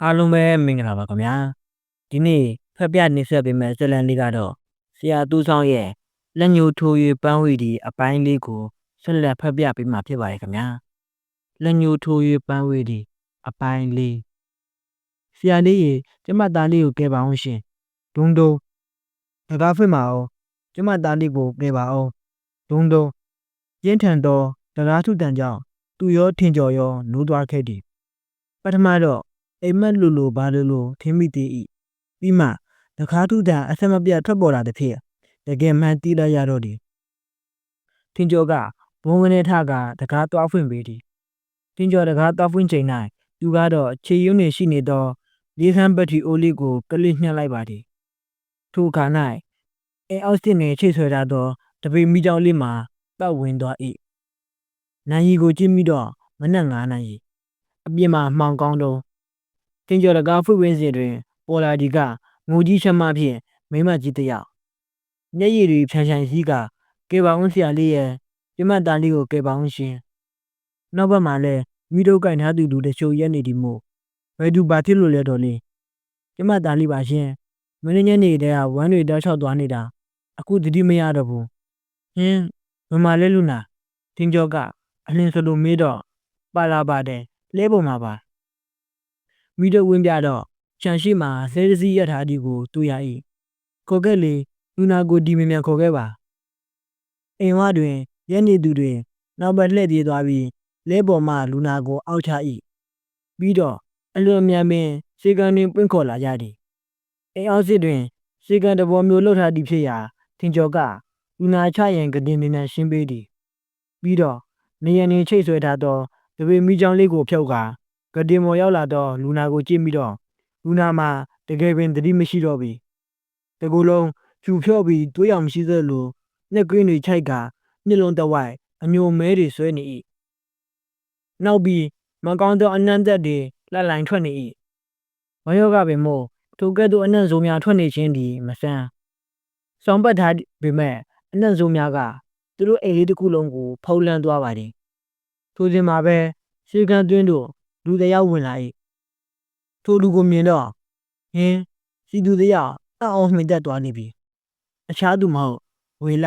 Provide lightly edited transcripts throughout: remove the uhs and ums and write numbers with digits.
အားလုံးပဲမင်္ဂလာပါခင်ဗျာဒီနေ့ဖက်ပြနေဆက်ပေးမယ့်ဇာတ်လမ်းလေးကတော့ဆရာသူဆောင်ရဲ့လက်ညှိုးထိုး၍ပန်းဝီဒီအပိုင်းလေးကိုဆက်လက်ဖက်ပြပေးမှာဖြစ်ပါတယ်ခင်ဗျာလက်ညှိုးထိုး၍ပန်းဝီဒီအပိုင်းလေးဆရာလေးရေကျမသားလေးကိုကယ်ပါအောင်ရှင်ဒုံဒုံတကားဖွင့်ပါအောင်ကျမသားလေးကိုကယ်ပါအောင်ဒုံဒုံပြင်းထန်သောတကားထုတန်ကြောင့်သူရောထင်ကျော်ရောနိုးသွားခဲ့သည်ပထမတော့အိမ်မက်လူဘာလိုထင်းမိသေး၏ပြီးမှတကားထုတန်အဆက်မပြတ်ထွက်ပေါ်လာသည်ဖြစ်တကယ်မှန်တီးလိုက်ရတော့သည်ထင်းကျော်ကဘုံကနေထကတကားတွားဖွင့်ပေးသည်ထင်းကျော်တကားတွားဖွင့်ချိန်၌သူကတော့ခြေယွန်းနေရှိနေသောလေးဆန်းပတိအိုးလေးကိုကလစ်ညှက်လိုက်ပါသည်ထိုအခါ၌အိမ်အောက်စစ်နေချိတ်ဆွဲထားသောတပေမိကြောင်လေးမှာပတ်ဝင်သွား၏နိုင်ရီကိုကြည့်မိတော့မနက်9 နာရီအပြင်မှာမှောင်ကောင်းတော့တင်ကျော်တကားဖွင့်ဝင်းစဉ်တွင်ပေါ်လာဒီကငိုကြီးချမ်းမဖြင့်မိမကြီးတစ်ယောက်မျက်ရည်တွေဖြန်းဖြန်းစည်းကကဲပါအောင်ဆရာလေးရဲ့ပြမသားလေးကိုကဲပါအောင်ရှင်နောက်ဘက်မှာလည်းမိတို့ကင်ထားသူလူတချို့ရက်နေဒီမို့ဘယ်သူဘာဖြစ်လို့လဲတော်လေးပြမသားလေးပါရှင်မင်းညနေတည်းကဝမ်းတွေတောက်ချောက်သွားနေတာအခုတတိမရတော့ဘူးဟင်းဘယ်မှာလဲလူနာတင်ကျော်ကအလင်းစလိုမေးတော့ပါလာပါတယ်လဲပေါ်မှာပါမိတို့ဝင်းပြတော့ခြံရှိမှာဆဲတစည်းရထားဒီကိုတွေ့ရ၏ခေါ်ခဲ့လေလူနာကိုဒီမြန်မြန်ခေါ်ခဲ့ပါအိမ်ဝတွင်ရက်နေသူတွေနောက်ဘက်လှည့်ပြေးသွားပြီးလဲပေါ်မှလူနာကိုအောက်ချ၏ပြီးတော့အလွန်မြန်ပင်စေကန်တွင်ပွင့်ခေါ်လာကြသည်အိမ်အောက်စစ်တွင်စေကန်တဘောမျိုးလှုပ်ထားသည်ဖြစ်ရာထင်ကျော်ကလူနာချရင်ကတင်မြန်ရှင်းပေးသည်ပြီးတော့နေရနေချိတ်ဆွဲထားသောတပေမိချောင်းလေးကိုဖြုတ်ကာကတင်မော်ရောက်လာသောလူနာကိုကြည့်ပြီးတော့လူနာမှာတကယ်ပင်သတိမရှိတော့ပြီတကူလုံးဖြူဖြော့ပြီးတွေးအောင်မရှိသလိုညက်ကွင်းတွေချိုက်ကမျက်လုံးတဝိုက်အမျိုးမဲတွေဆွဲနေ၏နောက်ပြီးမကောင်းသောအနံ့သက်တွေလှလိုင်ထွက်နေ၏ဝယောကပင်မို့ထိုကဲ့သို့အနံ့ဆိုးများထွက်နေခြင်းသည်မဆန်းဆောင်ပတ်ထားပေမဲ့အနံ့ဆိုးများကသူတို့အိမ်လေးတစ်ခုလုံးကိုဖုံးလွှမ်းသွားပါသည်ထိုစဉ်မှာပဲရှေးကန်းသွင်းတို့လူတစ်ယောက်ဝင်လာ၏ထိုလူကိုမြင်တော့ဟင်းစီသူတစ်ယောက်အံ့ဩမှိတ်သက်သွားနေပြီအခြားသူမဟုတ်ဝေလ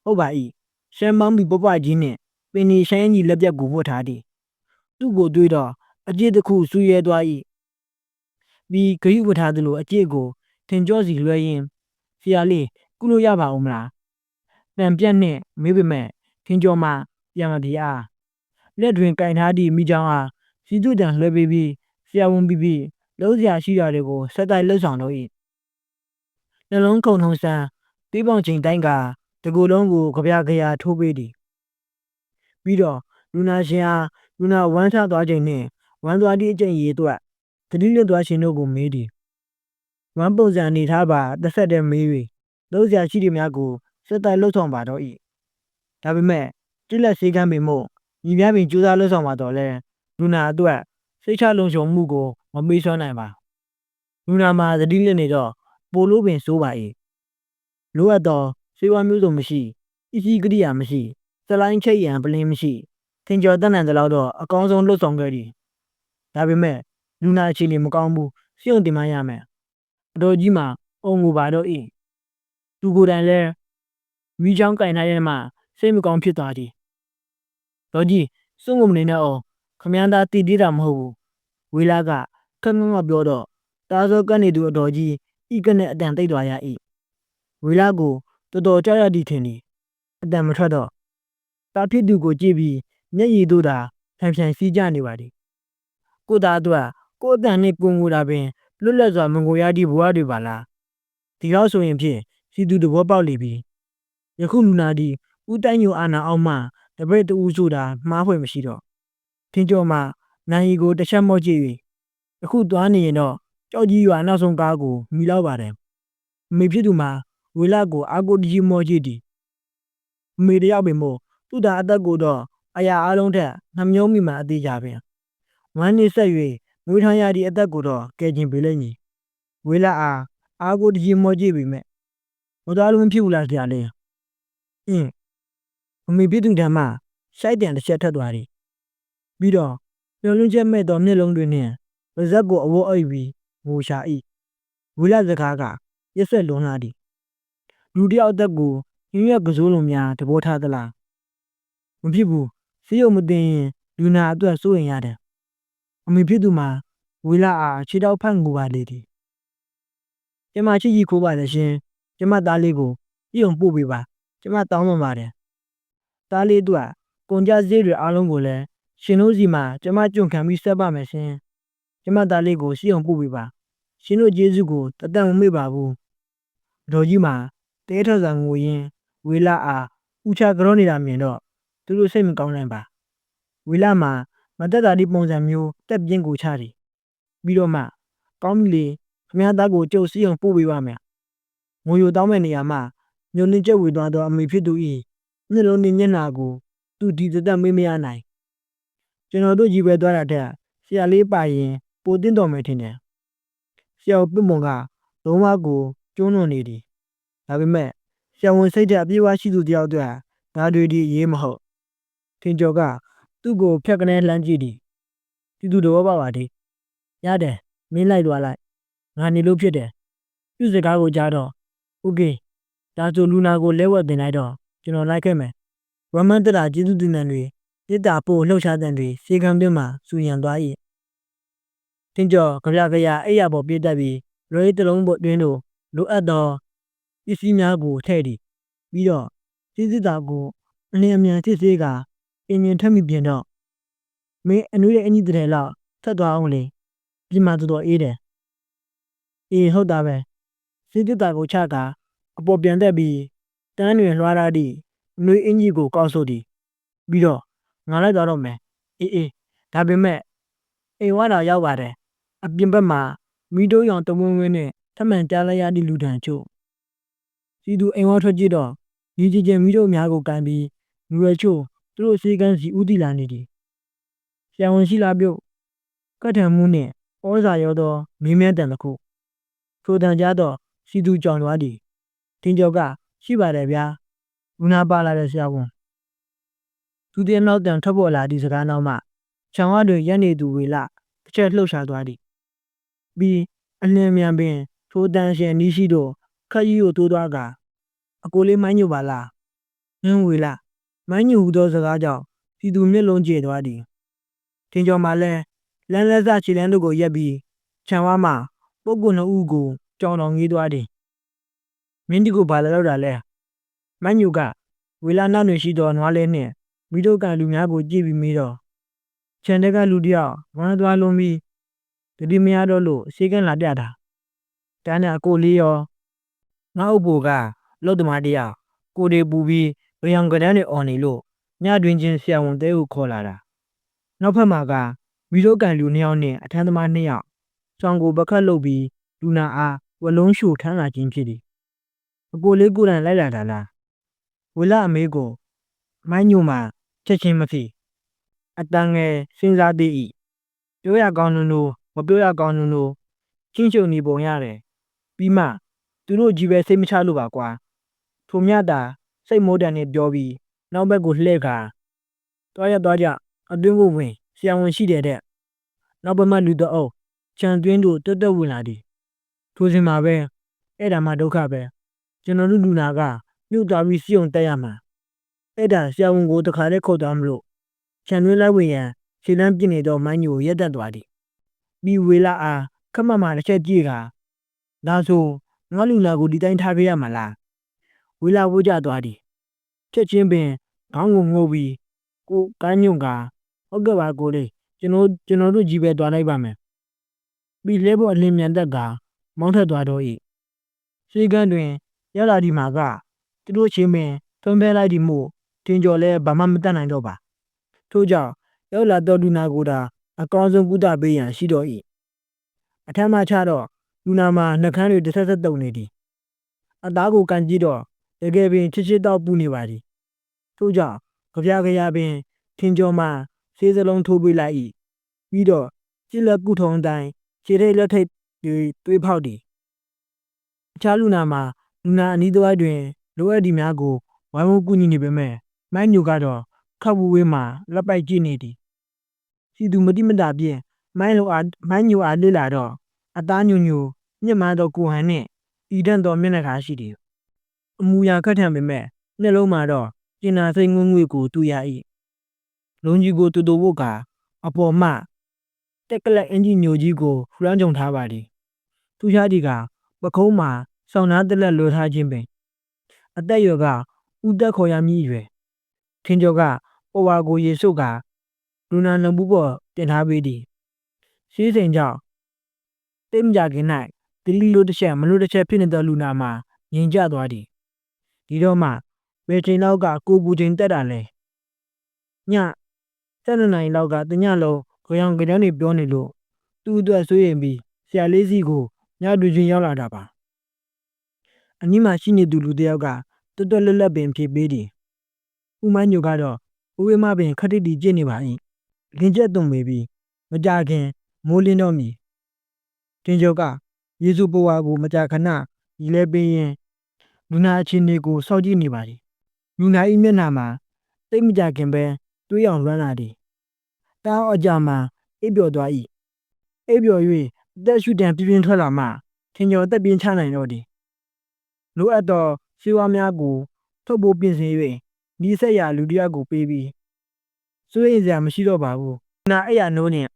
ဟုတ်ပါ၏ရှမ်းမောင်းပြီးပပကြီးနှင့်ပင်နီရှမ်းကြီးလက်ပြက်ကိုဝတ်ထားသည်သူ့ကိုတွေးတော့အပြစ်တစ်ခုဆူရဲသွား၏ပြီးဂရိဝတ်ထားသလိုအကျစ်ကိုထင်ကြောစီလွှဲရင်းဆရာလေးကုလို့ရပါဦးမလားတန်ပြက်နှင့်မေးပေမဲ့ထင်ကြောမှပြန်မပြေအားလက်တွင်ကင်ထားသည့်မိချောင်းအားစီတုတံလွှဲပေးပြီးဆရာဝန်ပြီးလုံးစရာရှိတာတွေကိုဆက်တိုက်လှုပ်ဆောင်တော့၏နှလုံးခုန်ထုံးဆန်းပေးပေါင်ချိန်တိုင်းကတကူလုံးကိုကြပြကြရာထိုးပေးသည်ပြီးတော့လူနာရှင်အားလူနာဝမ်းချသွားချိန်နှင့်ဝမ်းသွားသည့်အကျင့်ရေးအတွက်သတိလွတ်သွားခြင်းတို့ကိုမေးသည်ဝမ်းပုံစံအနေထားပါတစ်ဆက်တည်းမေး၍လုံးစရာရှိသည်များကိုဆက်တိုက်လှုပ်ဆောင်ပါတော့၏ဒါပေမဲ့တိလက်စေးကမ်းပင်မို့ညီများပင်ကြိုးစားလှုပ်ဆောင်ပါတော့လဲလူနာအတွက်စိတ်ချလုံခြုံမှုကိုမပေးစွမ်းနိုင်ပါလူနာမှာသတိလစ်နေတော့ပိုလို့ပင်စိုးပါ၏လိုအပ်သောစေဝါမျိုးစုံမရှိပစ္စည်းကိရိယာမရှိစလိုင်းချိတ်ရန်ပလင်းမရှိထင်ကျော်တတ်နိုင်သလောက်တော့အကောင်းဆုံးလှုပ်ဆောင်ခဲ့သည်ဒါပေမဲ့လူနာအခြေအနေမကောင်းဘူးစိတ်ုံတင်မရမယ်အတော်ကြီးမှာအုံကိုပါတော့၏သူကိုယ်တိုင်လည်းမိချောင်းကင်ထားရမှစိတ်မကောင်းဖြစ်သွားသည်တော်ကြီးစွန့်ကိုမနေနဲ့အောင်ခမည်းသားတည်တည်တာမဟုတ်ဘူးဝေလာကခက်ငငပြောတော့တားစောကပ်နေသူအတော်ကြီးဤကနဲ့အတန်တိတ်သွားရ၏ဝေလာကိုတော်တော်ကြောက်ရသည်ထင်သည်အတန်မထွက်တော့တာဖြစ်သူကိုကြည့်ပြီးမျက်ရည်တို့သာဖြန်ဖြန်စီးကြနေပါသည်ကိုသားအတွက်ကိုအတန်နှင့်ကိုငိုတာပင်လွတ်လပ်စွာမငိုရသည့်ဘဝတွေပါလားဒီတော့ဆိုရင်ဖြင့်စီသူတဘောပေါက်လေပြီယခုလူနာသည်ဦးတိုင်းညိုအာနာအောင်မှတပည့်တူဆိုတာမှားဖွယ်မရှိတော့ထင်းကျော်မှနိုင်ရီကိုတစ်ချက်မော့ကြည့်၍အခုသွားနေရင်တော့ကြောက်ကြီးရွာနောက်ဆုံးကားကိုမိလောက်ပါတယ်အမေဖြစ်သူမှာဝေလာကိုအာကိုတကြီးမော့ကြည့်သည်အမေတယောက်ပင်မို့သူ့တာအသက်ကိုတော့အရာအလုံးထက်နှမျိုးမိမှအသေးကြပင်ဝမ်းနေဆက်၍မွေးထားရသည့်အသက်ကိုတော့ကဲကျင်ပေးလိမ့်မည်ဝေလာအားအာကိုတကြီးမော့ကြည့်ပေမဲ့မတော်လို့မဖြစ်ဘူးလားဆရာလေးအမေဖြစ်သူတမ်းမှရှိုက်တန်တစ်ချက်ထက်သွားသည်ပြီးတော့မျောလွန်းချက်မဲ့သောမျက်လုံးတွေနှင့်ပ ဇက်ကိုအဝတ်အိပ်ပြီးငိုရှာ၏ဝေလစကားကရက်ဆက်လွန်လာသည်လူတယောက်အသက်ကိုညွှန်ရကစိုးလုံးများတဘောထားသလားမဖြစ်ဘူးဆေးရုံမတင်ရင်လူနာအတွက်စိုးရင်ရတယ်အမေဖြစ်သူမှာဝေလအားခြေထောက်ဖက်ငိုပါလေသည်ကျမချစ်ကြီးခိုးပါလေရှင်ကျမသားလေးကိုဆေးရုံပို့ပေးပါကျမတောင်းပန်ပါတယ်သားလေးအတွက်ကုန်ကြစည်တွေအားလုံးကိုလည်းရှင်တို့စီမှာကျမကြုံခံပြီးဆက်ပါမယ်ရှင်ကျမသားလေးကိုဆေးရုံပို့ပေးပါရှင်တို့ကျေးဇူးကိုတသက်မမေ့ပါဘူးအတော်ကြီးမှာတဲထဆန်ငိုရင်းဝေလအားဦးချကြောနေတာမြင်တော့သူတို့စိတ်မကောင်းနိုင်ပါဝေလမှာမတက်တာဒီပုံစံမျိုးတက်ပြင်းကိုချသည်ပြီးတော့မှကောင်းပြီလေခမည်းသားကိုကျုပ်စီးအောင်ပို့ပေးပါမယ်ငိုယိုတောင်းမဲ့နေရာမှာညှို့နှင်းကျက်ဝေသွားသောအမေဖြစ်သူ၏မျက်လုံးနှင့်မျက်နှာကိုသူဒီတက်မေးမရနိုင်ကျွန်တော်တို့ကြီးပဲသွားတာတဲ့ဆရာလေးပါရင်ပိုတင်းတော်မယ်ထင်တယ်ဆရာပြမုံကလုံးဝကိုကျုံးလွန်နေသည်ဒါပေမဲ့ဆရာဝန်စိတ်ဓာတ်အပြည့်အဝရှိသူတယောက်အတွက်ဒါတွေဒီရေးမဟုတ်ထင်ကျော်ကသူ့ကိုဖြတ်ကနေလှမ်းကြည့်သည်သူတော်ပါပါသည်ရတယ်မင်းလိုက်သွားလိုက်ငါနေလို့ဖြစ်တယ်သူ့စကားကိုကြားတော့โอเคဒါဆိုလူနာကိုလဲဝက်တင်လိုက်တော့ကျွန်တော်လိုက်ခဲ့မယ်ဝမန်တရာကျေးဇူးတင်တဲ့တွေတစ်တာပို့လှုပ်ရှားတဲ့တွေစေကံတွင်းမှာစူရံသွား၏ထင်ကျော်ကြပြအိယာပေါ်ပြည့်တက်ပြီးလွယ်တလုံးပေါ်တွင်းတို့လိုအပ်သောပစ္စည်းများကိုထည့်သည်ပြီးတော့စစ်တာကိုအလင်းအမြန်စစ်ဆေးကအင်းရင်ထက်မိပြင်တော့မင်းအနွေးရဲ့အညီတည်းလောက်ဆက်သွားအောင်လေပြင်မာတော်အေးတယ်အေးဟုတ်တာပဲစစ်တာကိုချကအပေါ်ပြန်တက်ပြီးတန်းတွင်လွှားရသည့်အနွေးအင်ကြီးကိုကောက်ဆို့သည်ပြီးတော့ငါလိုက်သွားတော့မယ်အေးဒါပေမဲ့အိမ်ဝါတော်ရောက်ပါတယ်အပြင်ဘက်မှာမီးတိုးရောင်တဝင်းဝင်းနဲ့ထမှန်ကြားလိုက်ရသည့်လူတန်ချို့စီသူအိမ်ဝါထွက်ကြည့်တော့ညီချင်းမီးတိုးများကိုကန်ပြီးလူရချို့သူတို့စေကန်းစီဦးတည်လာနေသည်ဆရာဝန်ရှိလားပြုတ်ကတ်ထံမှုနှင့်ဩဇာရောသောမင်းမြတ်တန်တစ်ခုထိုတန်ကြတော့စီသူကြောင်သွားသည်တင်ကျော်ကရှိပါတယ်ဗျာလူနာပါလာတဲ့ဆရာဝန်သူတဲ့နောက်တန်ထွက်ပေါ်လာသည့်စကားနောက်မှခြံဝါတွင်ရက်နေသူဝေလတစ်ချက်လှုပ်ရှားသွားသည်ပြီးအလင်းမြန်ပင်ထိုတန်ရှင်နီးရှိတော့ခက်ကြီးကိုတိုးသွားကအကိုလေးမိုင်းညိုပါလားဝေလမိုင်းညိုဟူသောစကားကြောင့်စီသူမျက်လုံးကျသွားသည်ထင်ကျော်မှလည်းလန်းလက်စခြေလန်းတို့ကိုရက်ပြီးခြံဝါမှပုဂ္ဂိုလ်နှစ်ဦးကိုကြောင်တော်ငေးသွားသည်မင်းဒီကိုဘာလဲလောက်တာလဲမိုင်းညိုကဝေလနောက်တွင်ရှိသောနွားလဲနှင့်မိတို့ကလူများကိုကြည့်ပြီးမေးတော့ခြံထဲကလူတယောက်ဝမ်းသွားလုံးပြီးတတိမရတော့လို့အရှိကန်းလာပြတာတန်းနဲ့အကိုလေးရောငါ့ဥပ္ပိုလ်ကလှုပ်သမားတယောက်ကိုတွေပူပြီးဗယံကဒန်းတွေអော်နေလို့ညတွင်ချင်းဆရာဝန်တဲကိုခေါ်လာတာနောက်ဖက်မှာကမိတို့ကန်လူနှစ်ယောက်နဲ့အထမ်းသမားနှစ်ယောက်ဆောင်ကိုပကတ်လုပ်ပြီးလူနာအားဝလုံးရှို့ထမ်းလာခြင်းဖြစ်သည်အကိုလေးကိုယ်တိုင်လိုက်လာတာလားဝေလအမေကိုမိုင်းညိုမှာချက်ချင်းမဖြစ်အတန်ငယ်စဉ်းစားသေး၏ပြောရကောင်းလို့မပြောရကောင်းလို့ချင်းချုံနေပုံရတယ်ပြီးမှသူတို့ကြီးပဲစိတ်မချလို့ပါကွာထိုမြတ်တာစိတ်မိုးတန်နဲ့ပြောပြီးနောက်ဘက်ကိုလှည့်ခါတွားရတွားကြအတွင်းကိုဝင်ဆရာဝန်ရှိတယ်တဲ့နောက်ဘက်မှလူတအုပ်ခြံတွင်းတို့တက်တက်ဝင်လာသည်ထိုစဉ်မှာပဲအဲ့ဒါမှဒုက္ခပဲကျွန်တော်တို့လူနာကမြုပ်သွားပြီးစီုံတက်ရမှာအဲ့ဒါဆရာဝန်ကိုတခါတည်းခေါ်သွားမလို့ခြံတွင်းလိုက်ဝင်ရန်ခြေလမ်းပြစ်နေတော့မိုင်းညိုရက်တက်သွားသည်ပြီးဝေလာအားခမမှတစ်ချက်ကြည့်ကဒါဆိုငါလူနာကိုဒီတိုင်းထားပေးရမှာလားဝေလာဝိုးကြသွားသည်ချက်ချင်းပင်ခေါင်းကိုငိုပြီးကိုကန်းညွန့်ကဟုတ်ကဲ့ပါကိုလေးကျွန်တော်တို့ကြီးပဲတွားလိုက်ပါမယ်ပြီးလဲဖို့အလင်းမြန်တက်ကမောင်းထက်သွားတော့၏ရှိကန်းတွင်ရောက်လာဒီမှာကသူတို့ချင်းပင်သွန်းဖဲလိုက်ဒီမို့တင်ကျော်လဲဘာမှမတတ်နိုင်တော့ပါထို့ကြောင့်ရောက်လာတော့လူနာကိုသာအကောင်းဆုံးကုသပေးရန်ရှိတော့၏အထမ်းမှချတော့လူနာမှာနှကန်းတွေတစ်ဆက်ဆက်တုံနေသည်အသားကိုကန်ကြည့်တော့တကယ်ပင်ချစ်တော့ပူနေပါသည်ထို့ကြောင့်ကြပြပင်ထင်ကျော်မှဆေးစလုံးထိုးပေးလိုက်၏ပြီးတော့ကြည့်လက်ကုထုံအတိုင်းခြေထိတ်လက်ထိတ်တွေးဖောက်သည်အခြားလူနာမှာလူနာအနီးတစ်ဝိုက်တွင်လိုအပ်သည်များကိုဝိုင်းဝန်းကူညီနေပေမဲ့မိုင်းညိုကတော့ခပ်ဝေးမှာလက်ပိုက်ကြည့်နေသည်စီသူမတိမတာဖြင့် မိုင်းညိုအားလေ့လာတော့အသားညိုမြင့်မားသောကိုဟန်နှင့်ဤတတ်သောမျက်နှာခါရှိသည်အမူအရာခက်ထန်ပေမဲ့နှလုံးမှာတော့ကျင်နာစိတ်ငွေ့ငွေ့ကိုတူရ၏လုံကြီးကိုတူဖို့ကအပေါ်မှတက်ကလက်အင်ဂျီညိုကြီးကိုလွှမ်းခြုံထားပါသည်သူရှားသည်ကပခုံးမှာဆောင်းသားတလက်လွှဲထားခြင်းပင်အသက်ရွယ်ကဦးသက်ခေါ်ရမည်ရွယ်ထင်ကျော်ကပေါ်ဝါကိုရေဆုပ်ကလူနာနှံပူးပေါ်တင်ထားပေးသည်ရှေးစိန်ကြောင့်တိတ်မကြခင်၌တလီလိုတစ်ချက်မလို့တစ်ချက်ဖြစ်နေသောလူနာမှာငြိမ်ကျသွားသည်ဒီတော့မှဘယ်ချိန်လောက်ကကိုပူချိန်တက်တာလဲည7 နာရီလောက်ကတညလုံးကြောင်ကြောင်တွေပြောနေလို့သူ့အတွက်ဆွေးရင်ပြီးဆရာလေးစီကိုညတွေ့ချင်းရောက်လာတာပါအနီးမှာရှိနေသူလူတစ်ယောက်ကတွတ်တွတ်လက်လက်ပင်ဖြေပေးသည်ဦးမိုင်းညိုကတော့ဦးဝေးမပင်ခက်တိတီကျင့်နေပါ၏လင်းကျက်သွန်ပေပြီးမကြခင်မိုးလင်းတော့မည်တင်ကျော်ကယေစုပေါ်ဝါကိုမကြာခဏရီလဲပေးရင်လူနာအခြေအနေကိုစောင့်ကြည့်နေပါသည်လူနာ၏မျက်နှာမှာတိတ်မကြခင်ပဲတွေးအောင်လွှမ်းလာသည်တောင်းအကြမှာအိပ်ပျော်သွား၏အိပ်ပျော်၍အသက်ရှူတံပြင်းထွက်လာမှထင်ကျော်သက်ပြင်းချနိုင်တော့သည်လိုအပ်သောဆေးဝါးများကိုထုတ်ပိုးပြင်ဆင်၍ဒီဆက်ရာလူတစ်ယောက်ကိုပေးပြီးစိုးရိမ်စရာမရှိတော့ပါဘူးနာအဲ့ရနိုးနဲ့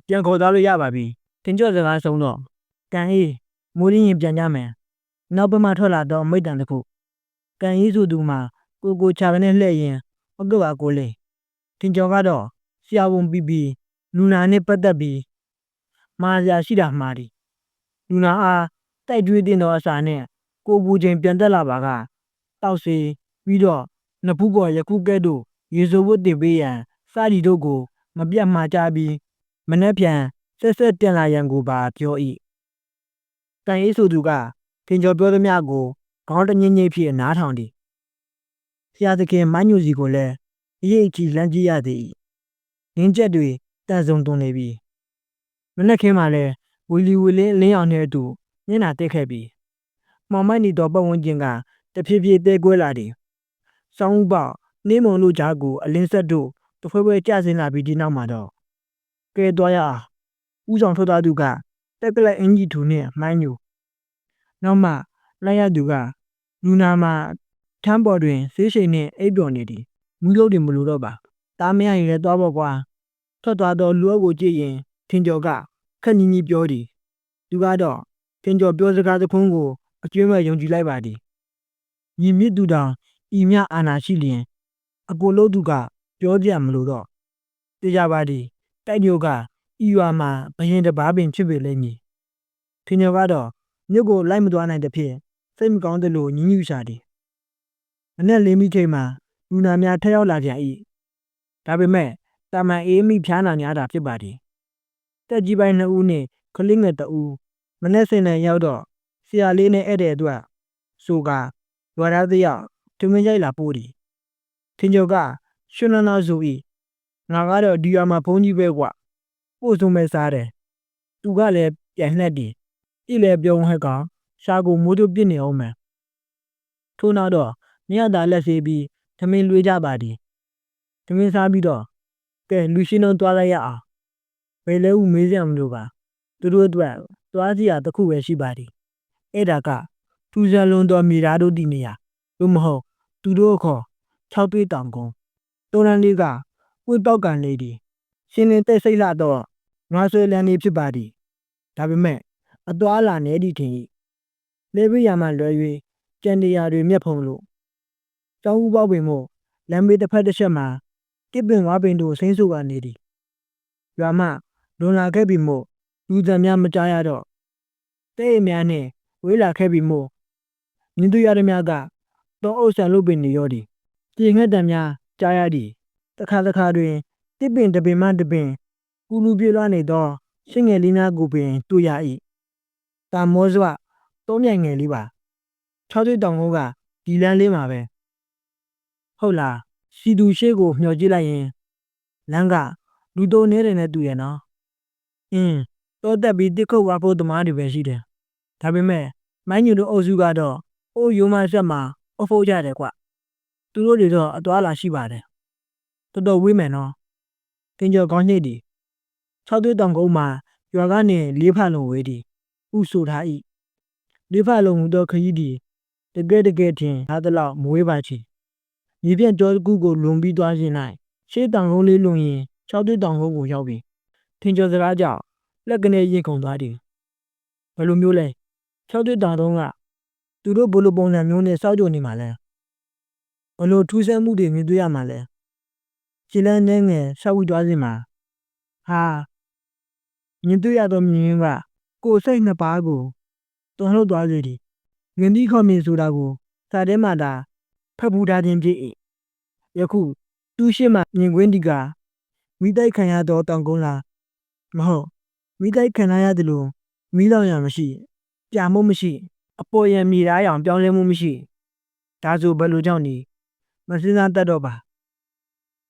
ပြန်ခေါ်သွားလို့ရပါပြီတင်ကျော်စကားဆုံးတော့ကန်အေးမိုးရင်းရင်ပြန်ကြမယ်နောက်ဘက်မှထွက်လာတော့မိတ်တန်တစ်ခုကန်အေးဆိုသူမှာကိုချာကနေလှည့်ရင်ဟုတ်ကဲ့ပါကိုလေးတင်ကျော်ကတော့ဆရာဝန်ပြီးလူနာနဲ့ပတ်သက်ပြီးမှားစရာရှိတာမှားသည်လူနာအားတိုက်တွေးတင်သောအစာနဲ့ကိုပူချိန်ပြန်တက်လာပါကတောက်စီပြီးတော့နဖူးပေါ်ယခုကဲ့သို့ရေစိုးဝတ်တင်ပေးရန်စသည်တို့ကိုမပြတ်မှားကြပြီးမနှက်ပြန်ဆက်တင်လာရန်ကိုပါပြော၏တန်ရေးဆိုသူကထင်ကျော်ပြောသမျှကိုခေါင်းတငိမ့်ငိမ့်ဖြစ်နားထောင်သည်ဆရာသခင်မိုင်းညိုစီကိုလည်းအရေးအကြီးလမ်းကြည့်ရသည်လင်းချက်တွေတန်စုံသွန်နေပြီမနှက်ခင်းမှာလည်းဝီလီဝီလင်းအလင်းအောင်နဲ့အတူမျက်နှာတက်ခဲ့ပြီမောင်မိုက်နေတော်ပတ်ဝန်းကျင်ကတဖြည်းဖြည်းတဲကွဲလာသည်စောင်းဥပေါနှင်းမုံတို့ကြားကိုအလင်းဆက်တို့တဖွဲဖွဲကျဆင်းလာပြီးဒီနောက်မှာတော့ကဲသွားရအောင်ဥဆောင်ထွက်သွားသူကတက်ကလက်အင်ကြီးထူနှင့်မိုင်းညိုနောက်မှလိုက်ရသူကလူနာမှာထမ်းပေါ်တွင်ဆေးရှိန်နှင့်အိပ်ပျော်နေသည်မူးလို့တွေမလို့တော့ပါတားမရရင်လည်းသွားပေါ့ကွာထွက်သွားတော့လူအုပ်ကိုကြည့်ရင်ထင်ကျော်ကခက်ညီညီပြောသည်သူကတော့ထင်ကျော်ပြောစကားသခွန်းကိုအကျွမ်းမဲ့ယုံကြည်လိုက်ပါသည်ညီမြစ်သူတောင်ဤမြအာနာရှိလျင်အကိုလို့သူကပြောပြမလို့တော့သိကြပါသည်တိုက်ညိုကဤရွာမှာဘရင်တပားပင်ဖြစ်ပေလိမ့်မည်ထင်ကျော်ကတော့မြို့ကိုလိုက်မသွားနိုင်တဲ့ဖြင့်စိတ်မကောင်းသလိုညှဉ်းညူရှာသည်မနေ့လေးမိချိန်မှာလူနာများထက်ရောက်လာပြန်၏ဒါပေမဲ့တာမန်အေးမိဖျားနာများတာဖြစ်ပါသည်တက်ကြီးပိုင်း2ဦးနှင့်ကလေးငယ်2ဦးမနေ့စင်နဲ့ရောက်တော့ဆရာလေးနဲ့ဧည့်သည်အတွက်ဆိုကရွာသားတစ်ယောက်ထမင်းကြိုက်လာပို့သည်ထင်ကျော်ကရွှန်းနှောင်းဆို၏ငါကတော့ဒီရွာမှာဘုန်းကြီးပဲကွပို့ဆုံးမဲ့စားတယ်သူကလည်းပြန်လှက်သည်ပြည့်လေပြုံးဟဲ့ကောင်ရှာကိုမိုးတို့ပြစ်နေအောင်မယ်ထို့နောက်တော့မြတ်သားလက်ဆေးပြီးထမင်းလွှေးကြပါသည်ထမင်းစားပြီးတော့ကဲလူရှင်းတော့တွားလိုက်ရအောင်ဘယ်လဲဦးမေးစရာမလိုပါသူတို့အတွက်တွားစရာတစ်ခုပဲရှိပါသည်အဲ့ဒါကထူးဆန်းလွန်သောမိသားတို့တည်နေရလို့မဟုတ်သူတို့အခေါ်၆သွေးတောင်ကုန်းတိုးရန်လေးကပွေပေါက်ကန်လေးသည်ရှင်းလင်းတဲ့စိတ်လှတော့နွားဆွဲလန်းလေးဖြစ်ပါသည်ဒါပေမဲ့အသွားလာနေသည့်ထင်၏လေပြရမှလွယ်၍ကြံတရားတွေမျက်ဖုံလို့ကျောင်းဦးပေါက်ပင်မို့လမ်းဘေးတစ်ဖက်တစ်ချက်မှာတစ်ပင်ဝါပင်တို့စိမ့်ဆူကနေသည်ရွာမှလွန်လာခဲ့ပြီမို့လူသံများမကြားရတော့တဲ့အိမ်များနှင့်ဝေးလာခဲ့ပြီမို့မြင်တွေ့ရသည်များကတော့အုပ်ဆန်လို့ပင်နေရောသည်ပြေငှက်တံများကြားရသည်တခါတွင်တစ်ပင်တစ်ပင်မှတစ်ပင်ကူလူပြေလွှားနေသောရှင်းငယ်လေးများကိုပင်တွေ့ရ၏တာမောစွာသုံးမြိုင်ငယ်လေးပါ၆သွေးတောင်ကုန်းကဒီလမ်းလေးမှာပဲဟုတ်လားစီသူရှေ့ကိုမျှော်ကြည့်လိုက်ရင်လမ်းကလူတိုးနေတယ်နဲ့တူရဲ့နော်တော့တက်ပြီးတစ်ခုတ်ဝါဖို့သမားတွေပဲရှိတယ်ဒါပေမဲ့မိုင်းညူတို့အုပ်စုကတော့အိုးရိုးမဆက်မှာအဖို့ကြတယ်ကွသူတို့တွေတော့အသွားလာရှိပါတယ်တော်တော်ဝေးမယ်နော်တင်ကျော်ကောင်းညိတ်ဒီ 6သွေးတောင်ကုန်းမှာရွာကနေ4ဖာလုံဝေးသည်ဟုဆိုထား၏4ဖာလုံဟူသောခရီးသည်တကယ်ထင်ထားသလောက်မဝေးပါချေမြေပြန့်ကြောတစ်ခုကိုလွန်ပြီးသွားခြင်း၌ရှေးတောင်ကုန်းလေးလွန်ရင်6သွေးတောင်ကုန်းကိုရောက်ပြီထင်ကျော်စကားကြောင့်လက်ကနေရင်ခုန်သွားသည်ဘယ်လိုမျိုးလဲ6သွေးတောင်ကုန်းကသူတို့ဘလိုပုံစံမျိုးနဲ့စောက်ကြနေမှာလဲဘလို့ထူးဆန်းမှုတွေမြင်တွေ့ရမှာလဲခြေလမ်းနဲ့ငယ်ဆောက်ဝီသွားစဉ်မှာဟာမြင်တွေ့ရသောမြင်ရင်းကကိုယ်စိတ်နှစ်ပါးကိုတွန်းလှုပ်သွားစေသည်ငင်းပြီးခေါ်မြင်ဆိုတာကိုစာထဲမှာသာဖတ်ဖူးထားခြင်းဖြစ်၏ယခုသူ့ရှိမှမြင်ကွင်းဒီကမိတိုက်ခံရသောတောင်ကုန်းလားမဟုတ်မိတိုက်ခံရသလိုမိလောင်ရမရှိကြာမှုမရှိအပေါ်ရံမြေသားရောင်ပြောင်းလဲမှုမရှိဒါဆိုဘယ်လိုကြောင့်နေမစင်းစားတတ်တော့ပါ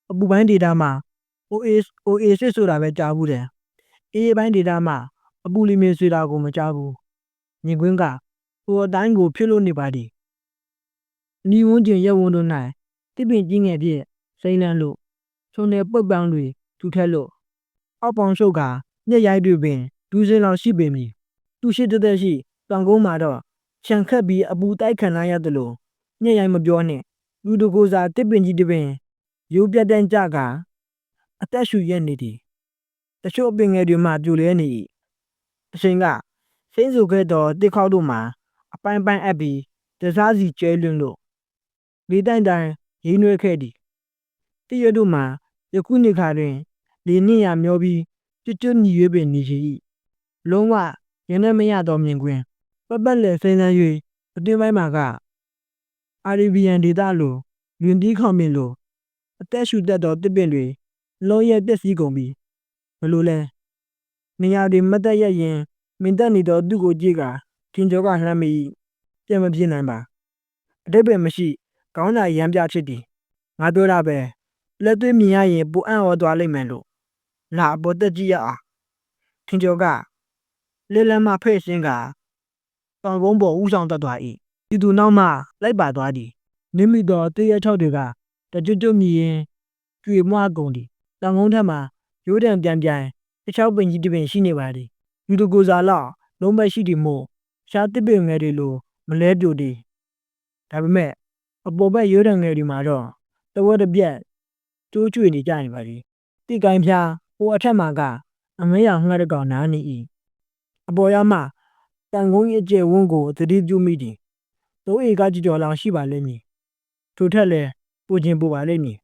အပူပိုင်းဒေတာမှာ oasis ဆိုတာပဲကြားဘူးတယ်အေးပိုင်းဒေတာမှာအပူလီမီဆိုတာကိုမကြားဘူးမြင်ကွင်းကဟိုအတိုင်းကိုဖြစ်လို့နေပါသည်နီဝန်းကျင်ရက်ဝန်းတို့၌တစ်ပင်ကြီးငယ်ဖြင့်စိမ့်လန်းလို့ချုံနယ်ပုတ်ပန်းတွေထူထက်လို့အောက်ပေါင်းရှုပ်ကညက်ရိုက်တွေပင်ဒူးစင်းလောက်ရှိပေမည်သူရှိတဲ့ရှိတောင်ကုန်းမှာတော့ခြံခတ်ပြီးအပူတိုက်ခံရသလိုညက်ရိုက်မပြောနဲ့လူတကိုယ်စာတစ်ပင်ကြီးတစ်ပင်ရိုးပြတ်တန်းကြကအသက်ရှူရက်နေသည်တချို့ပင်ငယ်တွေမှပြိုလဲနေ၏အချိန်ကစိမ့်ဆူခဲ့သောတစ်ခေါက်တို့မှာအပိုင်းပိုင်းအပ်ပြီးတစားစီကျဲလွန်းလို့လေတိုင်တိုင်ရင်းနှွေးခဲ့သည်တရွတ်တို့မှာယခုနေခါတွင်လေနှင့်ရမျောပြီးကျွတ်ညီ၍ပင်နေချ၏လုံးဝရင်းနှမရသောမြင်ကွင်းပတ်လည်စိမ့်စမ်း၍အတွင်းပိုင်းမှာကအာရီဗီယန်ဒေသလိုလွင်တီးခေါင်ပင်လိုအသက်ရှူတတ်သောတစ်ပင်တွေလုံးရဲပျက်စီးကုန်ပြီးဘလို့လဲနေရာတွေမတ်တက်ရရင်မင်းတက်နေသောသူ့ကိုကြည့်ကထင်ကြောကလှမ်းမိပြန်မပြေးနိုင်ပါအတိတ်ပဲမရှိကောင်းတာရမ်းပြဖြစ်သည်ငါပြောတာပဲလက်သွေးမြင်ရရင်ပူအံ့ဩသွားလိမ့်မယ်လို့လာအပေါ်တက်ကြည့်ရအောင်ထင်ကြောကလေလံမဖဲ့ရှင်းကတောင်ကုန်းပေါ်ဥဆောင်တက်သွား၏ဒီသူနောက်မှလိုက်ပါသွားသည်နိမိသောတရက်၆တွေကတကျွတ်မြည်ရင်ကျွေမွားကုန်သည်တောင်ကုန်းထက်မှာရိုးတံပြန်တခြားပင်ကြီးတစ်ပင်ရှိနေပါသည်လူတကူစားလောက်လုံးမဲ့ရှိသည်မို့ရှားတစ်ပင်ငယ်တွေလိုမလဲပြိုသည်ဒါပေမဲ့အပေါ်ဘက်ရိုးတံငယ်တွေမှာတော့တဝက်တစ်ပြက်ကျိုးကျွေနေကြနေပါသည်တိကိုင်းဖျားဟိုအထက်မှာကအမဲရောင်ငှက်တစ်ကောင်နားနေ၏အပေါ်ရောက်မှတန်ကုန်းရဲ့အကျယ်ဝန်းကိုသတိပြုမိသည်3 ဧကကျော်လောက်ရှိပါလိမ့်မည်ထိုထက်လည်းပိုချင်ပိုပါလိမ့်မည်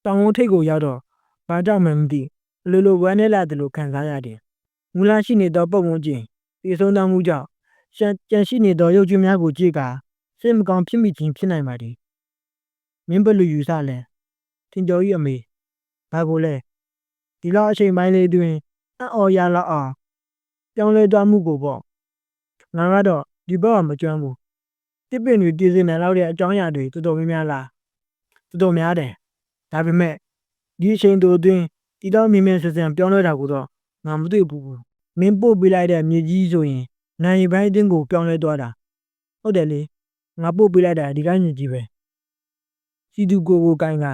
တောင်ကုန်းထိပ်ကိုရောက်တော့ဘာကြောင့်မှမသိအလိုလိုဝမ်းနည်းလာတယ်လို့ခံစားရတယ်မူလရှိနေသောပုံဝန်းကျင်တည်ဆုံးသောမှုကြောင့်ကြံရှိနေသောရုပ်ကျွများကိုကြည့်ကာစိတ်မကောင်းဖြစ်မိခြင်းဖြစ်နိုင်ပါသည်မင်းဘယ်လိုယူဆလဲထင်ကျော်၏အမေဘာကိုလဲဒီလောက်အချိန်ပိုင်းလေးတွင်အံ့ဩရလောက်အောင်ပြောင်းလဲသွားမှုကိုပေါ့ငါကတော့ဒီဘက်ကမကျွမ်းဘူးတစ်ပင်တွေတည်စင်နေလောက်တဲ့အကြောင်းအရာတွေတော်တော်များများလားတော်တော်များတယ်ဒါပေမဲ့ဒီအချိန်တို့အတွင်းဒီတော့မြင်မြန်ဆန်ဆန်ပြောင်းလဲတာကိုတော့ငါမတွေ့ဘူးမင်းပို့ပေးလိုက်တဲ့မြေကြီးဆိုရင်နိုင်ရီပိုင်းအတင်းကိုပြောင်းလဲသွားတာဟုတ်တယ်လေငါပို့ပေးလိုက်တာဒီတိုင်းမြေကြီးပဲစီသူကိုကိုင်က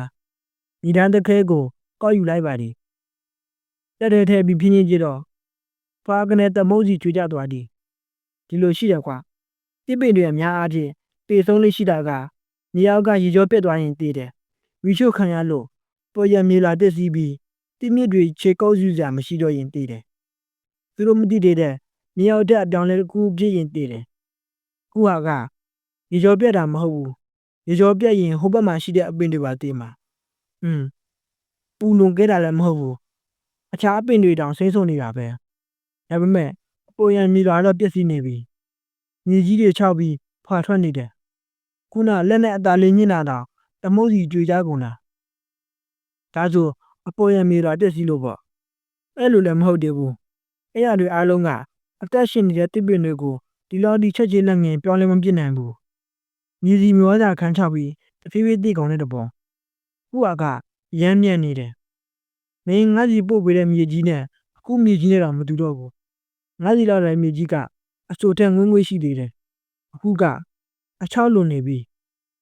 ညီတန်းတစ်ခဲကိုကောက်ယူလိုက်ပါသည်တက်တဲ့ထဲပြီးပြင်းပြင်းကြည့်တော့ဖားကနေတမုတ်စီချွေကြသွားသည်ဒီလိုရှိတယ်ကွာတစ်ပင်တွေအများအားဖြင့်တေဆုံးလေးရှိတာကမြေအောက်ကရေကြောပြတ်သွားရင်တည်တယ်ဝီချိုခံရလို့ပေါ်ရမြေလာတက်စီးပြီးတစ်မြစ်တွေခြေကုပ်ယူစရာမရှိတော့ရင်တည်တယ်သူတို့မသိသေးတဲ့မြေအောက်တက်အပြောင်းလဲတစ်ခုဖြစ်ရင်တည်တယ်ခုဟာကရေကြောပြတ်တာမဟုတ်ဘူးရေကြောပြတ်ရင်ဟိုဘက်မှာရှိတဲ့အပင်တွေပါတည်မှာပူလွန်ခဲ့တာလည်းမဟုတ်ဘူးအခြားအပင်တွေတောင်ဆိမ့်ဆုံနေတာပဲဒါပေမဲ့အပေါ်ရန်မြေလာတော့ပျက်စီးနေပြီမြေကြီးတွေခြောက်ပြီးဖွာထွက်နေတယ်ခုနလက်နဲ့အသာလေးညှင်းလာတော့တမုတ်စီကြွေကြကုန်တာဒါဆိုအပေါ်ရန်မြေလာပျက်စီးလို့ပေါ့အဲ့လိုလည်းမဟုတ်သေးဘူးအဲ့ရတွေအားလုံးကအသက်ရှင်နေတဲ့တစ်ပင်တွေကိုဒီလောက်ဒီချက်ချင်းလက်ငင်ပြောင်းလဲမပြစ်နိုင်ဘူးမြေစီမျောစာခန်းချပြီးတဖြည်းဖြည်းတည်ကုန်တဲ့တပေါ်ခုကရမ်းမြတ်နေတယ်မင်းငါ့စီပို့ပေးတဲ့မြေကြီးနဲ့အခုမြေကြီးနဲ့တော့မတူတော့ဘူးငါ့စီလောက်တဲ့မြေကြီးကအစိုးထက်ငွေ့ငွေ့ရှိသေးတယ်အခုကအချောက်လွန်နေပြီ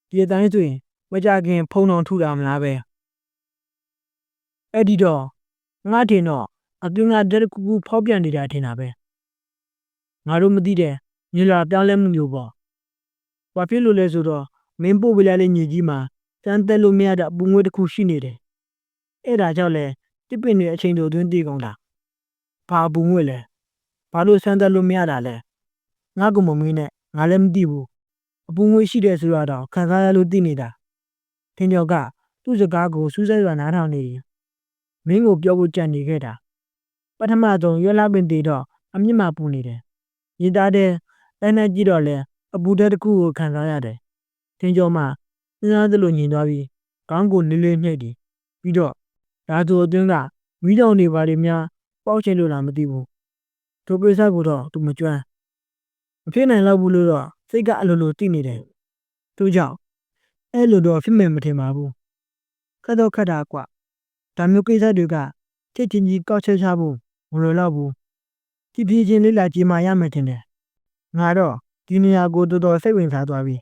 ဒီအတိုင်းဆိုရင်မကြခင်ဖုံတော်ထူတာမလားပဲအဲ့ဒီတော့ငါထင်တော့ အတွင်းကဓာတ်တစ်ခုခုဖောက်ပြန်နေတာထင်တာပဲငါတို့မသိတဲ့ညီလာပြောင်းလဲမှုမျိုးပေါ့ဘာဖြစ်လို့လဲဆိုတော့မင်းပို့ပြလိုက်တဲ့ညီကြီးမှာစမ်းသက်လို့မရတဲ့အပူငွေ့တစ်ခုရှိနေတယ်အဲ့ဒါကြောင့်လဲတစ်ပင်တွေအချိန်တိုအတွင်းတည်ကုန်တာဘာအပူငွေ့လဲဘာလို့စမ်းသက်လို့မရတာလဲငါကမမင်းနဲ့ငါလည်းမသိဘူးအပူငွေ့ရှိတယ်ဆိုတော့ခံစားရလို့သိနေတာထင်ကျော်ကသူ့စကားကိုစူးစိုက်စွာနားထောင်နေတယ်မင်းကိုပြောဖို့ကြံနေခဲ့တာပထမဆုံးရွက်လာပင်တည်တော့အမြင့်မှပူနေတယ်ရည်သားတဲ့တိုင်းနဲ့ကြည့်တော့လဲအပူဓာတ်တစ်ခုကိုခံစားရတယ်ထင်ကျော်မှစဉ်းစားသလိုညင်သွားပြီးခေါင်းကိုလေးလေးနှိပ်တယ်ပြီးတော့ဓာတ်အတွင်းကမီးတောင်တွေပါတွေများပေါက်ချင်လို့လားမသိဘူးထိုကိစ္စကိုတော့သူမကျွမ်းမဖြစ်နိုင်တော့ဘူးလို့တော့စိတ်ကအလိုလိုသိနေတယ်သူကြောင့်အဲ့လိုတော့ဖြစ်မယ်မထင်ပါဘူးခက်တော့ခက်တာကွဒါမျိုးကိစ္စတွေကချက်ချင်းကြီးကောက်ချက်ချဖို့မလိုတော့ဘူးကြည်ပြင်းချင်းလေးလာကြည်မာရမယ်ထင်တယ်ငါတော့ဒီနေရာကိုတော်တော်စိတ်ဝင်စားသွားပြီ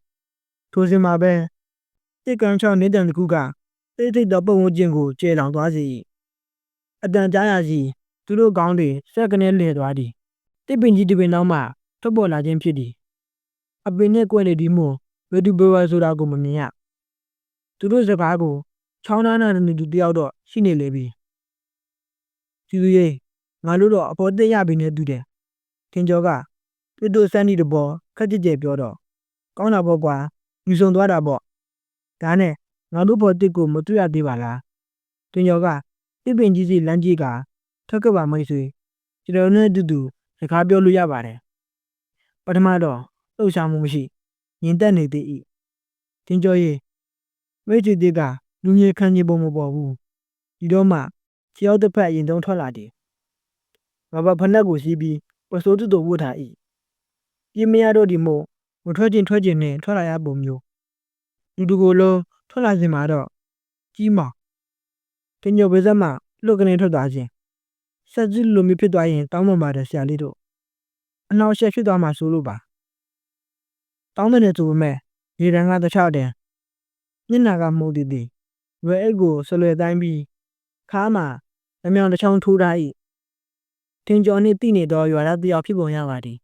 ထိုစဉ်မှာပဲတစ်ကန်ချောင်းနေတံတစ်ခုကတိတ်တိတ်တော့ပုံဝန်းကျင်ကိုကျေလောင်သွားစေအတန်ကြားရစီသူတို့ကောင်းတွေစက်ကနေလဲသွားသည်တစ်ပင်ကြီးတစ်ပင်နောက်မှထွက်ပေါ်လာခြင်းဖြစ်သည်အပင်နဲ့ကွက်နေသည်မို့ဘယ်သူဘယ်ဝါဆိုတာကိုမမြင်ရသူတို့စကားကိုချောင်းနားနာနေသူတယောက်တော့ရှိနေလေပြီသူရဲ့ငါတို့တော့အပေါ်တက်ရပြီနဲ့တူတယ်ထင်ကျော်ကသူတို့စမ်းဒီတဘောခက်ကြကြပြောတော့ကောင်းတာပေါ့ကွာယူဆုံသွားတာပေါ့ဒါနဲ့ငါတို့ဘော်တစ်ကိုမတွေ့ရသေးပါလားထင်ကျော်ကတစ်ပင်ကြီးစီလမ်းကြီးကထွက်ကပါမိတ်ဆွေကျွန်တော်နဲ့တူတူစကားပြောလို့ရပါတယ်ပထမတော့လှုပ်ရှားမှုမရှိညင်တက်နေသေး၏ထင်ကျော်ရဲ့မိတ်ဆွေတစ်ကလူငယ်ခံနေပုံမပေါ်ဘူးဒီတော့မှခြေရောက်တစ်ဖက်ရင်တုံးထွက်လာတယ်ငါဘာဖနက်ကိုစီးပြီးပစိုးတူတူဝတ်ထား၏ပြင်းမရတော့ဒီမို့မထွက်ကျင်နဲ့ထွက်လာရပုံမျိုးလူတကိုယ်လုံးထွက်လာစင်မှာတော့ကြီးမောင်တင်ညိုပါးစက်မှလွတ်ကနေထွက်သွားခြင်းဆက်စုလိုမျိုးဖြစ်သွားရင်တောင်းပန်ပါတယ်ဆရာလေးတို့အနောက်ရှက်ဖြစ်သွားမှဆိုလို့ပါတောင်းတယ်ဆိုပေမဲ့ရေတန်းကတခြားတယ်မျက်နာကမှုန်တည်တည်ရွယ်အိတ်ကိုဆွလွယ်တိုင်းပြီးခါမှာအမြောင်တစ်ချောင်းထိုးထား၏တင်ကျော်နှင့်တိနေသောရွာသားတယောက်ဖြစ်ပုံရပါသည်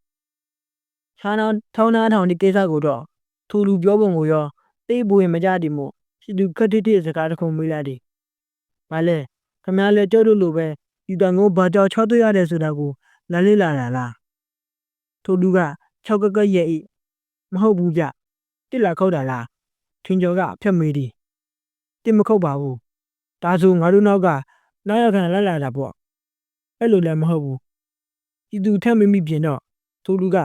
ချားနောက်ထောင်းနာထောင်ဒီကိစ္စကိုတော့ထိုလူပြောပုံကိုရောသိပွေမကြသည်မို့စီသူခက်တိတိစကားတစ်ခုမေးလိုက်သည်ဘာလဲခမရလဲကြောက်လို့လိုပဲဒီတန်ကိုဘာကြောက်ချောက်တွေ့ရတယ်ဆိုတာကိုလာလေလာတာလားထိုလူက၆ကကရဲ့ဤမဟုတ်ဘူးဗျတစ်လာခောက်တာလားထင်ကျော်ကဖြတ်မေးသည်တစ်မခုတ်ပါဘူးဒါဆိုငါတို့နောက်ကနောက်ရခံလိုက်လာတာပေါ့အဲ့လိုလည်းမဟုတ်ဘူးဒီသူထက်မိမိပြင်တော့ထိုလူက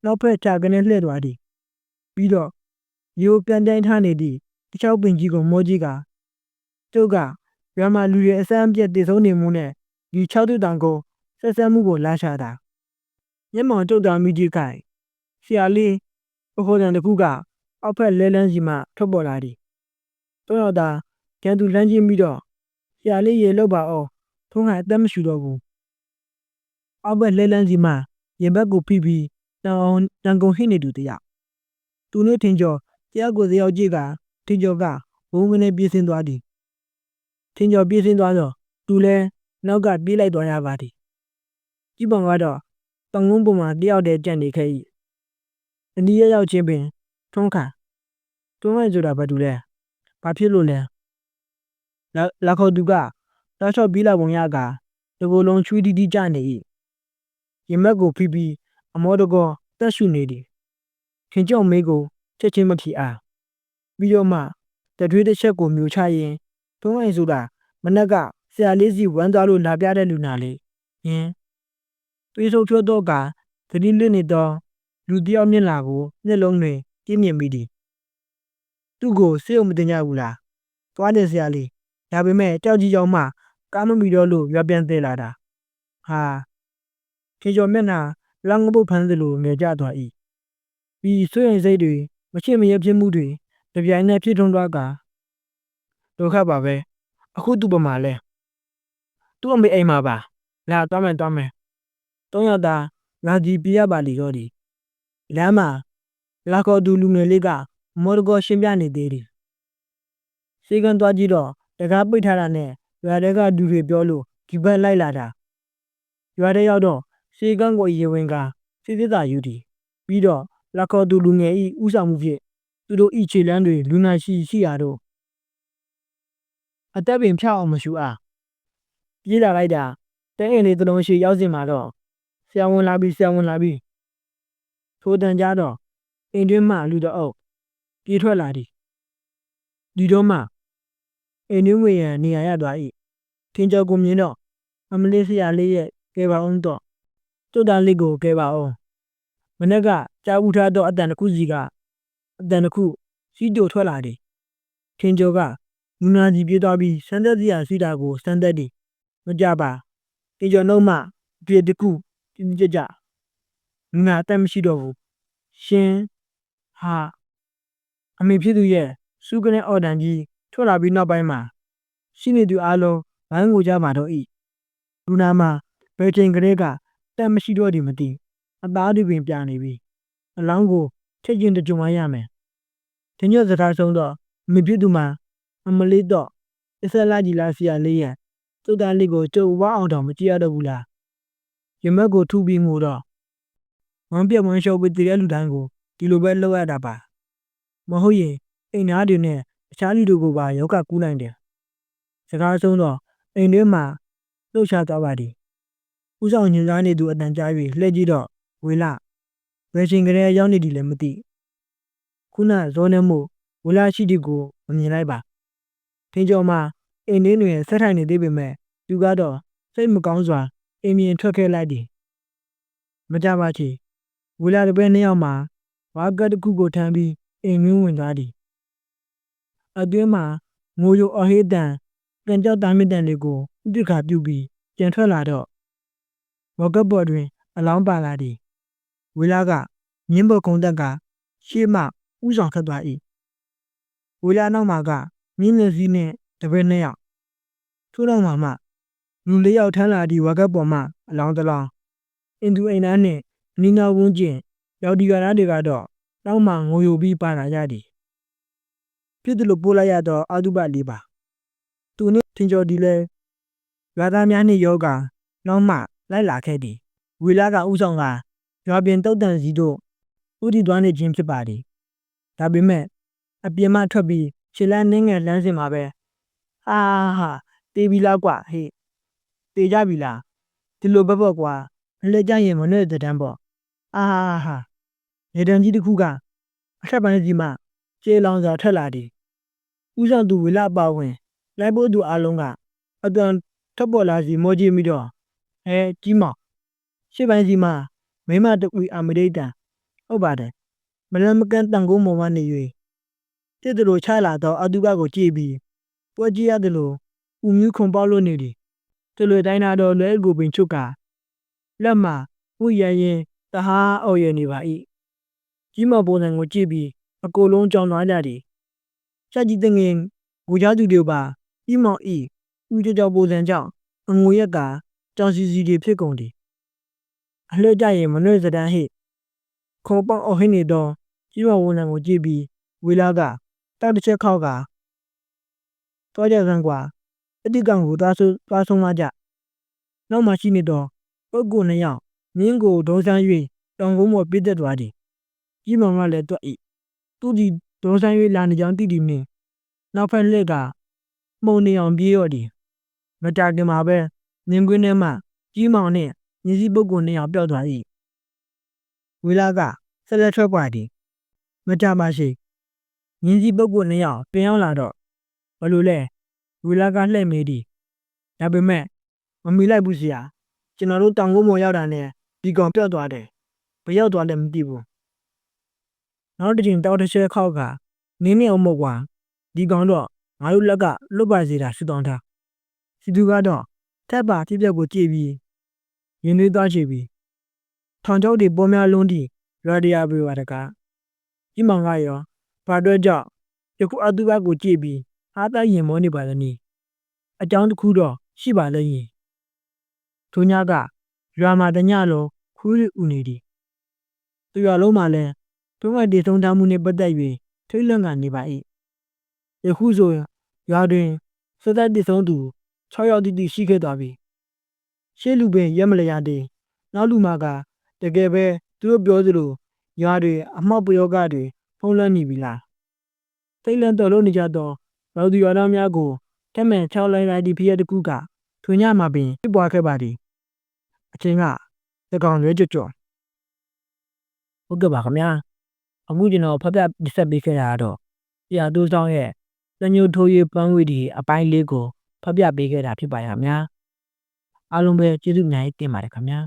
နောက်ဖက်ချကနေလှည့်သွားသည်ပြီးတော့ရိုးပြန်တိုင်းထားနေသည့်တခြားပင်ကြီးကိုမောကြီးကကျုပ်ကရွာမှာလူတွေအစမ်းပြက်တည်ဆုံးနေမှုနဲ့ဒီ၆တူတောင်ကိုဆက်ဆက်မှုကိုလာရှာတာမျက်မှောင်တုတ်တာမိကြီးခိုင်ဆရာလေးပခိုးတန်တစ်ခုကအောက်ဖက်လဲလန်းစီမှထွက်ပေါ်လာသည်တော့ရတာကျန်သူလမ်းချင်းပြီးတော့ဆရာလေးရေလောက်ပါအောင်ထုံးကအသက်မရှိတော့ဘူးအောက်ဘက်လဲလန်းစီမှရင်ဘက်ကိုဖိပြီးတန်ကုန်ဟိနေသူတယောက်သူနဲ့ထင်ကျော်တရားကိုတယောက်ကြည့်ကထင်ကျော်ကဘုံကနေပြေးစင်းသွားသည်ထင်ကျော်ပြေးစင်းသွားတော့သူလဲနောက်ကပြေးလိုက်သွားရပါသည်ကြည့်ပုံကတော့တောင်ကုန်းပေါ်မှာတယောက်တည်းကြံ့နေခဲ့၏အနီးရောက်ချင်းပင်ထုံးခါတွန်းလိုက်ဆိုတာဘာတူလဲဘာဖြစ်လို့လဲလာခေါ်သူကတောက်လျှောက်ပြေးလာပုံရကတကူလုံးချွေးတီးတီးကြနေ၏ရင်မက်ကိုဖိပြီးအမောတကောတက်ရှူနေသည်ခင်ကြောက်မေးကိုချက်ချင်းမဖြေအားပြီးတော့မှတထွေးတစ်ချက်ကိုမျိုးချရင်ထုံးလိုက်ဆိုတာမနက်ကဆရာလေးစီဝမ်းသွားလို့လာပြတဲ့လူနာလေးယင်းသွေးဆုပ်ချွတ်တော့ကသတိလစ်နေတော့လူတယောက်မျက်နှာကိုမျက်လုံးတွင်ပြင်းမြင်မိသည်သူ့ကိုစိတ်ုံမတင်ကြဘူးလားသွားတယ်ဆရာလေးဒါပေမဲ့ကြောက်ကြီးကြောင်မှကားမမီတော့လို့ရွာပြန်သေးလာတာဟာခင်ကျော်မျက်နှာလမ်းငပုတ်ဖမ်းသလိုငယ်ကြသွား၏ပြီးဆွေရင်စိတ်တွေမချစ်မရဖြစ်မှုတွေတပြိုင်နက်ဖြစ်ထွန်းသွားကဒုက္ခပါပဲအခုသူ့ပမာလဲသူ့အမေအိမ်မှာပါလာသွားမယ်သုံးယောက်သားငါဒီပြရပါလိတော့ဒီလမ်းမှာလာခေါ်သူလူငယ်လေးကမော်ဒကောရှင်းပြနေသေးတယ်စေကန်သွားကြည့်တော့တကားပိတ်ထားတာနဲ့ရွာတွေကလူတွေပြောလို့ဒီဘက်လိုက်လာတာ ရွာထဲရောက်တော့ရှေးကန်းကိုရေဝင်ကစစ်စစ်သာယူသည်ပြီးတော့လက်ခေါ်သူလူငယ်ဤဥဆောင်မှုဖြင့်သူတို့ဤခြေလမ်းတွေလူနာရှိရာတို့အသက်ပင်ဖြောက်အောင်မရှူအားပြေးလာလိုက်တာတဲအိမ်လေးတစ်လုံးရှိရောက်စင်မှာတော့ဆရာဝန်လာပြီထိုတန်ကြတော့အိမ်တွင်းမှလူတအုပ်ပြေးထွက်လာသည်ဒီတော့မှအိမ်တွင်းဝင်ရန်နေရာရသွား၏ထင်ကျော်ကိုမြင်တော့အမလေးဆရာလေးရဲ့ကဲပါအောင်တော့ကျုပ်သားလေးကိုကဲပါအောင်မနေ့ကကြားဦးထားတော့အတန်တစ်ခုစီကအတန်တစ်ခုစီးကြိုထွက်လာသည်ထင်ကျော်ကလူနာကြီးပြေးသွားပြီးစမ်းသက်စရာရှိတာကိုစမ်းသက်သည်မကြပါထင်ကျော်နှုတ်မှအပြည့်တစ်ခုကြည့်ကြလူနာအသက်မရှိတော့ဘူးရှင်ဟာအမေဖြစ်သူရဲ့စုကနေအော်တန်ကြီးထွက်လာပြီးနောက်ပိုင်းမှာရှိနေသူအလုံးဘန်းကိုကြပါတော့၏လူနာမှာဘယ်ချိန်ကလေးကတက်မရှိတော့သည်မသိအသားတွေပင်ပြနေပြီအလောင်းကိုချက်ချင်းတကြုံမရမယ်ထင်ကျော်စကားဆုံးတော့အမေဖြစ်သူမှာအမလေးတော့အစလာကြီးလားဆရာလေးရဲ့သူ့သားလေးကိုကြုံဝအောင်တော့မကြည့်ရတော့ဘူးလားရမက်ကိုထုပြီးမှုတော့ဝမ်းပြက်ဝမ်းလျှော်ပြီးတည်တဲ့လူတိုင်းကိုဒီလိုပဲလုပ်ရတာပါမဟုတ်ရင်အိမ်သားတွေနဲ့အခြားလူတွေကိုပါယောဂကူးနိုင်တယ်စကားဆုံးတော့အိမ်ထဲမှာလှုပ်ရှားသွားပါသည်ဥဆောင်ညွှန်ကြားနေသူအတန်ကြား၍လှည့်ကြည့်တော့ဝေလာဘယ်ချိန်ကလေးရောက်နေသည်လည်းမသိခုနဇောနေမှုဝေလာရှိသည်ကိုမမြင်လိုက်ပါထင်းကျော်မှာအိမ်တွင်ဆက်ထိုင်နေသေးပေမဲ့သူကတော့စိတ်မကောင်းစွာအိမ်ပြင်ထွက်ခဲ့လိုက်သည်မကြပါချေဝေလာတစ်ပည့်နှစ်ယောက်မှာဝါကတ်တစ်ခုကိုထမ်းပြီးအိမ်တွင်ဝင်သွားသည်အတွင်းမှာငိုယိုအဟိတန်ကန်ကြောက်သားမြင့်တန်တွေကိုဥဒိခါပြုပြီးပြန်ထွက်လာတော့ဝါကတ်ပေါ်တွင်အလောင်းပါလာသည်ဝေလာကမြင်းပေါ်ကုန်းတက်ကရှေ့မှဥဆောင်ထွက်သွား၏ဝေလာနောက်မှာကမြင်းလက်စည်းနှင့်တပည့်နှစ်ယောက်ထို့နောက်မှလူလေးယောက်ထမ်းလာသည့်ဝါကတ်ပေါ်မှအလောင်းတစ်လောင်းအင်သူအိမ်သားနှင့်အနီးနားဝန်းကျင်ရောက်ဒီကရာတွေကတော့နောက်မှငိုယိုပြီးပါလာကြသည်ဖြစ်တယ်လို့ပို့လိုက်ရတော့အာတုပလေးပါသူနှင့်ထင်ကျော်ဒီလဲရွာသားများနှင့်ယောဂနောက်မှလိုက်လာခဲ့သည်ဝေလာကဥဆောင်ကရွာပြင်တုတ်တန်စီတို့ဥတီသွားနေခြင်းဖြစ်ပါသည်ဒါပေမဲ့အပြင်မှထွက်ပြီးခြေလမ်းနှင်းငယ်လမ်းစဉ်မှာပဲဟာတေးပြီလားကွာဟေ့တေးကြပြီလားဒီလိုပဲပေါ့ကွာမလဲကြရင်မနဲ့တဲ့တန်းပေါ့ဟာနေတန်းကြီးတစ်ခုကအထက်ပိုင်းစီမှကျေလောင်စွာထွက်လာသည်ဥဆောင်သူဝေလာပါဝင်လိုက်ဖို့သူအလုံးကအတန်ထပ်ပေါ်လာစီမောကြည့်မိတော့ကြီးမောင်ရှေ့ပိုင်းစီမှမိမတကွေအမရိတန်ဟုတ်ပါတယ်မလမကန်တန်ကုန်းမော်မနေ၍တစ်တလို့ချလာတော့အတုပကိုကြည့်ပြီးပွဲကြည့်ရတယ်လို့ဦးမျိုးခွန်ပေါလို့နေသည်တလွေတိုင်းနာတော့လွဲကိုပင်ချုပ်ကလက်မှာဥရရင်တဟားအော်ရနေပါ၏ကြီးမောင်ပုံစံကိုကြည့်ပြီးအကိုလုံးကြောင်သွားကြသည်ချက်ကြီးတငင်ကိုကြားသူတွေပါကြီးမောင်ဤဦးကြောင်ပုံစံကြောင့်အငွေရက်ကကြောင်စီတွေဖြစ်ကုန်သည်အလှည့်ကြရင်မနှွေစတန်းဟိခေါ်ပေါက်အော်ဟင်းနေတော့ကြီးမောင်ဝန်ထမ်းကိုကြည့်ပြီးဝေလာကတောက်တစ်ချက်ခောက်ကသွားကြစမ်းကွာအတိကောင်ကိုသွားဆုံးလာကြနောက်မှရှိနေတော့ပုဂ္ဂိုလ်နှစ်ယောက်မြင်းကိုဒုံးဆန်း၍တောင်ကုန်းပေါ်ပြစ်တက်သွားသည်ကြီးမောင်ကလည်းတွက်၏သူဒီဒုံးဆန်း၍လာနေကြောင်းသိသည်နှင့်နောက်ဖက်လှက်ကမှုံနေအောင်ပြေးရော့သည်မကြခင်မှာပဲနင်းကွင်းထဲမှကြီးမောင်နှင့်မြင်းစည်းပုဂ္ဂိုလ်နှစ်ယောက်ပျောက်သွား၏ဝေလာကဆက်လက်ထွက်ပွားသည်မကြပါရှိမြင်းစည်းပုဂ္ဂိုလ်နှစ်ယောက်ပြန်ရောက်လာတော့ဘလို့လဲဝေလာကလှည့်မေးသည်ဒါပေမဲ့မမီလိုက်ဘူးဆရာကျွန်တော်တို့တောင်ကုန်းပေါ်ရောက်တာနဲ့ဒီကောင်ပျောက်သွားတယ်ဘယ်ရောက်သွားလဲမသိဘူးနောက်တစ်ချိန်တောက်တစ်ချက်ခောက်ကနင်းနေအောင်မဟုတ်ကွာဒီကောင်တော့ငါတို့လက်ကလွတ်ပါစေတာဆူတောင်းထားစီသူကတော့ထက်ပါပြပြကိုကြည့်ပြီးရင်သွေးသွားချပြီးထောင်ချောက်တွေပေါ်များလုံးတီရွာတရာပြေပါတကားကြီးမောင်ကရောဘာအတွက်ကြောင့်ယခုအတုပကိုကြည့်ပြီးအားသားရင်မောနေပါသနည်းအကြောင်းတစ်ခုတော့ရှိပါလိမ့်ရင်ထိုညကရွာမှာတညလုံးခူးရီဥနေသည်သူရွာလုံးမှာလည်းတွန်းဝတ်တည်ဆုံးထားမှုနှင့်ပတ်သက်၍ထိတ်လန့်ကနေပါ၏ယခုဆိုရွာတွင်စသက်တည်ဆုံးသူ6ယောက်တိရှိခဲ့သွားပြီ ရှေ့လူပင်ရက်မလျာသေးနောက်လူမှာကတကယ်ပဲသူတို့ပြောသလိုရွာတွေအမှောက်ပယောဂတွေဖုံးလွှမ်းနေပြီလားစိတ်လန့်တော်လို့နေကြတော့ရော်သူရွာသားများကိုထက်မဲ့6လိုက်လိုက်ဒီဖြစ်ရတစ်ခုကထွေညမှာပင်ဖြစ်ပွားခဲ့ပါသည်အချိန်ကသကောင်ရွဲကြော် ဟုတ်ကဲ့ပါခင်ဗျာအခုကျွန်တော်ဖတ်ပြဆက်ပေးခဲ့တာကတော့ဆရာတူဆောင်ရဲ့လက်ညှိုးထိုးရေးပန်းဝီဒီအပိုင်းလေးကိုဖတ်ပြပေးခဲ့တာဖြစ်ပါရဲ့ခင်ဗျာအားလုံးပဲကျေးဇူးအများကြီးတင်ပါတယ်ခင်ဗျာ